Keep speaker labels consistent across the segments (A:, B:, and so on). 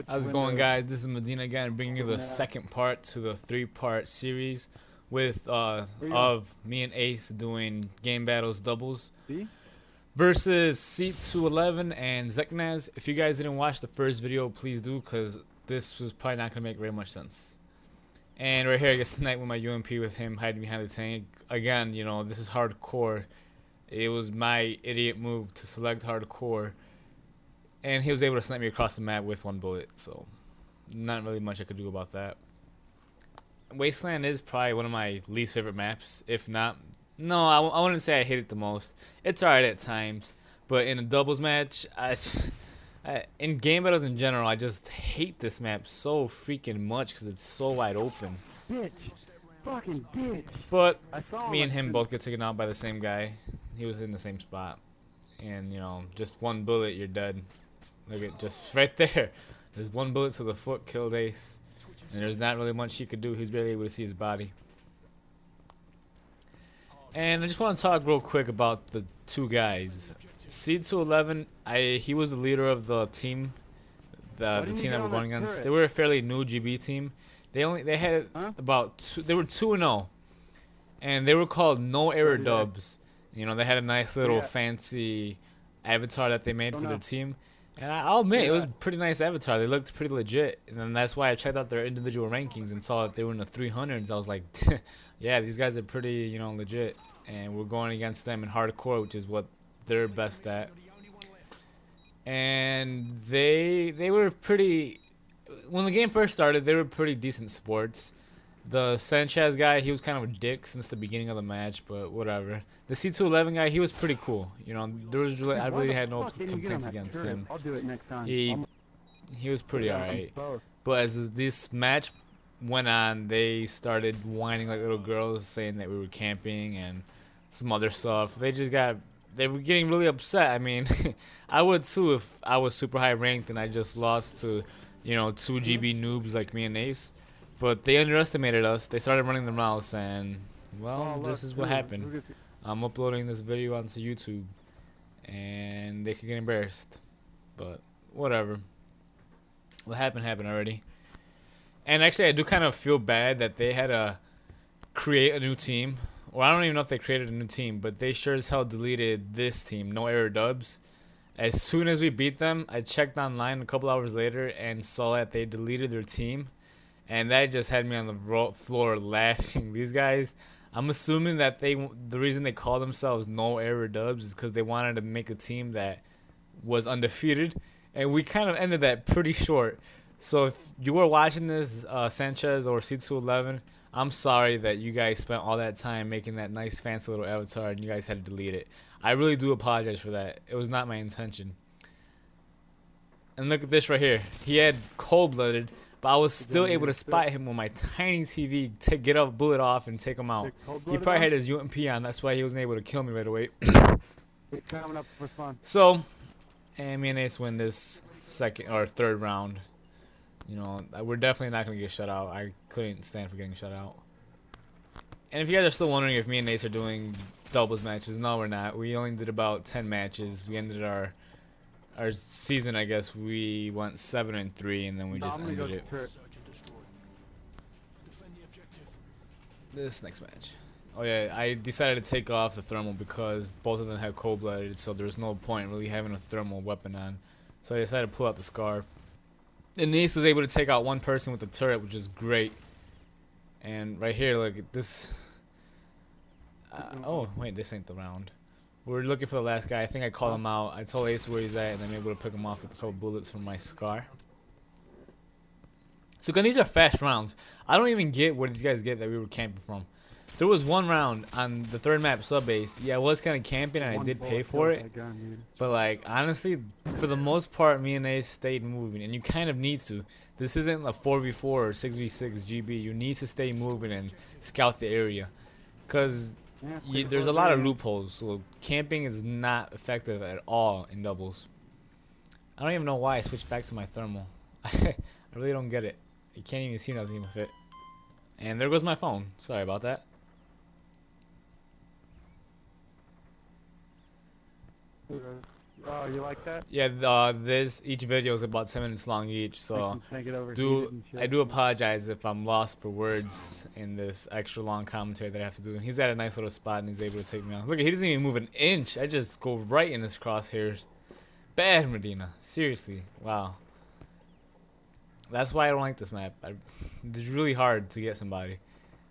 A: How's it going, guys? This is Medina again, bringing you the second part to the three-part series with of me and Ace doing game battles doubles versus C211 and Zeknaz. If you guys didn't watch the first video, please do, because this was probably not gonna make very much sense. And right here, I get sniped with my UMP with him hiding behind the tank. Again, you know, this is hardcore. It was my idiot move to select hardcore. And he was able to snipe me across the map with one bullet, so not really much I could do about that. Wasteland is probably one of my least favorite maps, if not. No, I wouldn't say I hate it the most. It's alright at times, but in a doubles match, in game battles in general, I just hate this map so freaking much because it's so wide open.
B: Bitch. Fucking bitch.
A: But me and him both get taken out by the same guy. He was in the same spot, and you know, just one bullet, you're dead. Look at just right there. There's one bullet to the foot, killed Ace. And there's not really much he could do. He's barely able to see his body. And I just want to talk real quick about the two guys. C211, he was the leader of the team. The team that we're going against. They were a fairly new GB team. They had about they were 2-0. And they were called No Error Dubs. You know, they had a nice little fancy avatar that they made for their team. And I'll admit, it was a pretty nice avatar. They looked pretty legit. And then that's why I checked out their individual rankings and saw that they were in the 300s. I was like, yeah, these guys are pretty, you know, legit. And we're going against them in hardcore, which is what they're best at. And they were pretty... When the game first started, they were pretty decent sports. The Sanchez guy, he was kind of a dick since the beginning of the match, but whatever. The C211 guy, he was pretty cool. You know, I really had no complaints against him.
B: I'll do it next time.
A: He was pretty alright. But as this match went on, they started whining like little girls, saying that we were camping and some other stuff. They were getting really upset. I mean, I would too if I was super high ranked and I just lost to, you know, 2 GB noobs like me and Ace. But they underestimated us. They started running their mouths, and well, this is what happened. I'm uploading this video onto YouTube, and they could get embarrassed. But whatever. What happened already. And actually, I do kind of feel bad that they had to create a new team. Or I don't even know if they created a new team, but they sure as hell deleted this team, No Error Dubs. As soon as we beat them, I checked online a couple hours later and saw that they deleted their team. And that just had me on the floor laughing. These guys, I'm assuming that the reason they call themselves No Error Dubs is because they wanted to make a team that was undefeated. And we kind of ended that pretty short. So if you were watching this, Sanchez or C211, I'm sorry that you guys spent all that time making that nice fancy little avatar and you guys had to delete it. I really do apologize for that. It was not my intention. And look at this right here. He had cold-blooded. But I was still able to spot him with my tiny TV to get a bullet off and take him out. He probably had his UMP on. That's why he wasn't able to kill me right away. So, and me and Ace win this second or third round. You know, we're definitely not going to get shut out. I couldn't stand for getting shut out. And if you guys are still wondering if me and Ace are doing doubles matches, no, we're not. We only did about 10 matches. We ended our season, I guess, we went 7-3, and then we just ended it. This next match. Oh yeah, I decided to take off the thermal because both of them had cold-blooded, so there was no point really having a thermal weapon on. So I decided to pull out the Scar. And Ace was able to take out one person with the turret, which is great. And right here, look at this. Oh wait, this ain't the round. We're looking for the last guy. I think I called him out. I told Ace where he's at, and I'm able to pick him off with a couple bullets from my Scar. So again, these are fast rounds. I don't even get where these guys get that we were camping from. There was one round on the third map, sub base. Yeah, I was kind of camping, and I did pay for it. But like, honestly, for the most part, me and Ace stayed moving, and you kind of need to. This isn't a 4v4 or 6v6 GB. You need to stay moving and scout the area, because there's a lot of loopholes, so camping is not effective at all in doubles. I don't even know why I switched back to my thermal. I really don't get it. You can't even see nothing with it. And there goes my phone. Sorry about that.
B: Oh, you like that?
A: Yeah, each video is about 10 minutes long each, so
B: Make it overheated and shit.
A: I do apologize if I'm lost for words in this extra long commentary that I have to do. And he's at a nice little spot and he's able to take me out. Look, he doesn't even move an inch. I just go right in his crosshairs. Bad Medina. Seriously. Wow. That's why I don't like this map. It's really hard to get somebody.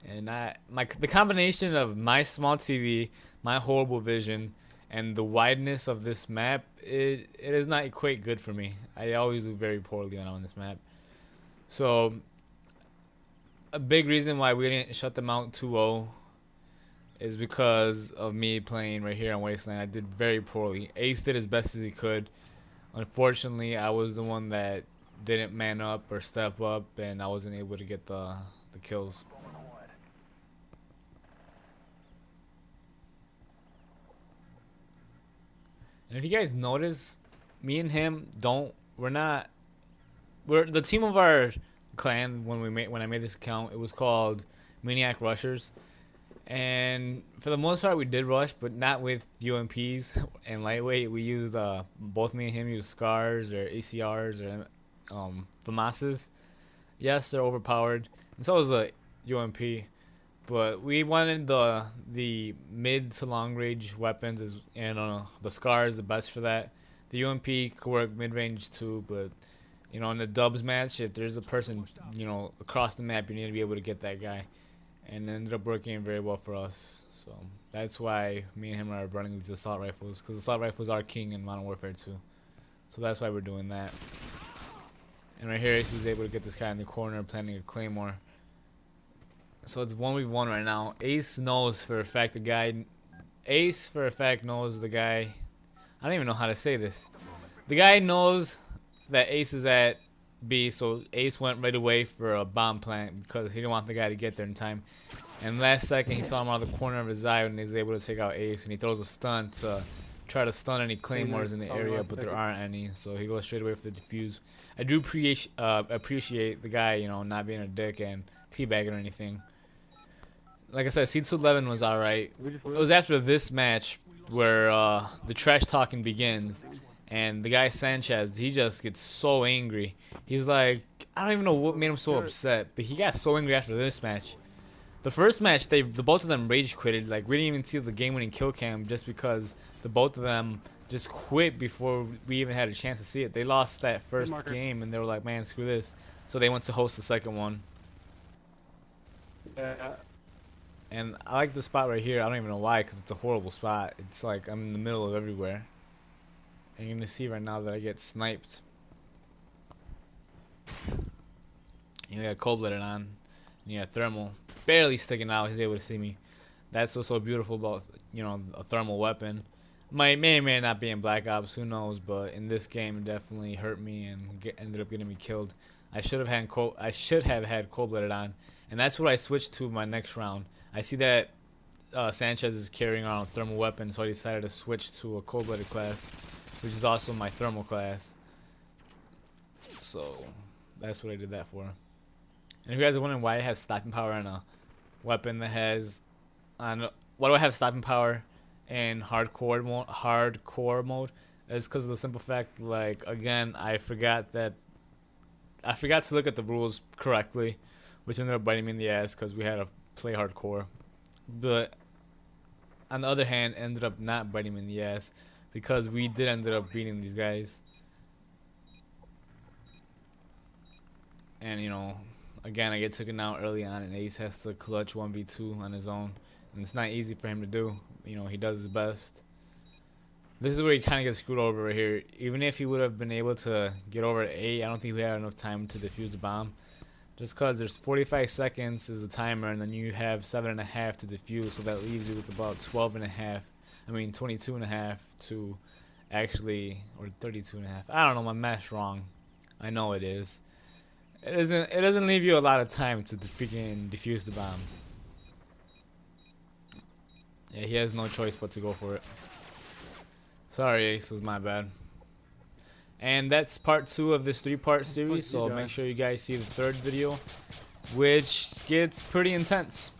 A: And the combination of my small TV, my horrible vision, and the wideness of this map, it does not equate good for me. I always do very poorly when I'm on this map. So, a big reason why we didn't shut them out 2-0 is because of me playing right here on Wasteland. I did very poorly. Ace did as best as he could. Unfortunately, I was the one that didn't man up or step up, and I wasn't able to get the kills. And if you guys notice, me and him we're the team of our clan when I made this account, it was called Maniac Rushers. And for the most part we did rush, but not with UMPs and lightweight. We used both me and him used Scars or ACRs or FAMASs. Yes, they're overpowered, and so is a UMP. But we wanted the mid to long range weapons, and the Scar is the best for that. The UMP could work mid range too, but you know, in the dubs match, if there's a person, you know, across the map, you need to be able to get that guy. And it ended up working very well for us. So that's why me and him are running these assault rifles, because assault rifles are king in Modern Warfare 2. So that's why we're doing that. And right here, Ace is able to get this guy in the corner, planting a claymore. So it's 1v1 right now. Ace knows for a fact Ace for a fact knows the guy. I don't even know how to say this. The guy knows that Ace is at B, so Ace went right away for a bomb plant because he didn't want the guy to get there in time. And last second, he saw him out of the corner of his eye when he was able to take out Ace, and he throws a stun to try to stun any claymores in the area, but there aren't any, so he goes straight away for the defuse. I do appreciate the guy, you know, not being a dick and teabagging or anything. Like I said, C211 was alright. It was after this match where the trash talking begins, and the guy Sanchez, he just gets so angry. He's like, I don't even know what made him so upset, but he got so angry after this match. The first match, the both of them rage quitted. Like, we didn't even see the game-winning kill cam just because the both of them just quit before we even had a chance to see it. They lost that first game, and they were like, man, screw this. So they went to host the second one. And I like the spot right here. I don't even know why, because it's a horrible spot. It's like I'm in the middle of everywhere. And you're going to see right now that I get sniped. You got cold-blooded on. And you got thermal. Barely sticking out. He's able to see me. That's what's so beautiful about, you know, a thermal weapon. May or may not be in Black Ops. Who knows? But in this game, it definitely hurt me and ended up getting me killed. I should have had cold-blooded on. And that's what I switched to my next round. I see that Sanchez is carrying around a thermal weapon, so I decided to switch to a cold-blooded class, which is also my thermal class. So that's what I did that for. And if you guys are wondering why I have stopping power on a weapon that has, why do I have stopping power in hardcore mode? It's because of the simple fact, like, again, I forgot to look at the rules correctly, which ended up biting me in the ass because we had to play hardcore. But on the other hand, ended up not biting me in the ass because we did end up beating these guys. And, you know, again, I get taken out early on, and Ace has to clutch 1v2 on his own. And it's not easy for him to do. You know, he does his best. This is where he kind of gets screwed over right here. Even if he would have been able to get over at A, I don't think we had enough time to defuse the bomb. Just because there's 45 seconds is the timer, and then you have 7.5 to defuse, so that leaves you with about 22.5 to actually, or 32.5. I don't know, my math's wrong. I know it is. It doesn't leave you a lot of time to freaking defuse the bomb. Yeah, he has no choice but to go for it. Sorry, Ace, it was my bad. And that's part 2 of this 3-part series, so make sure you guys see the 3rd video, which gets pretty intense.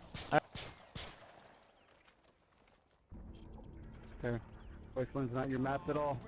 B: Okay. Which one's not your map at all?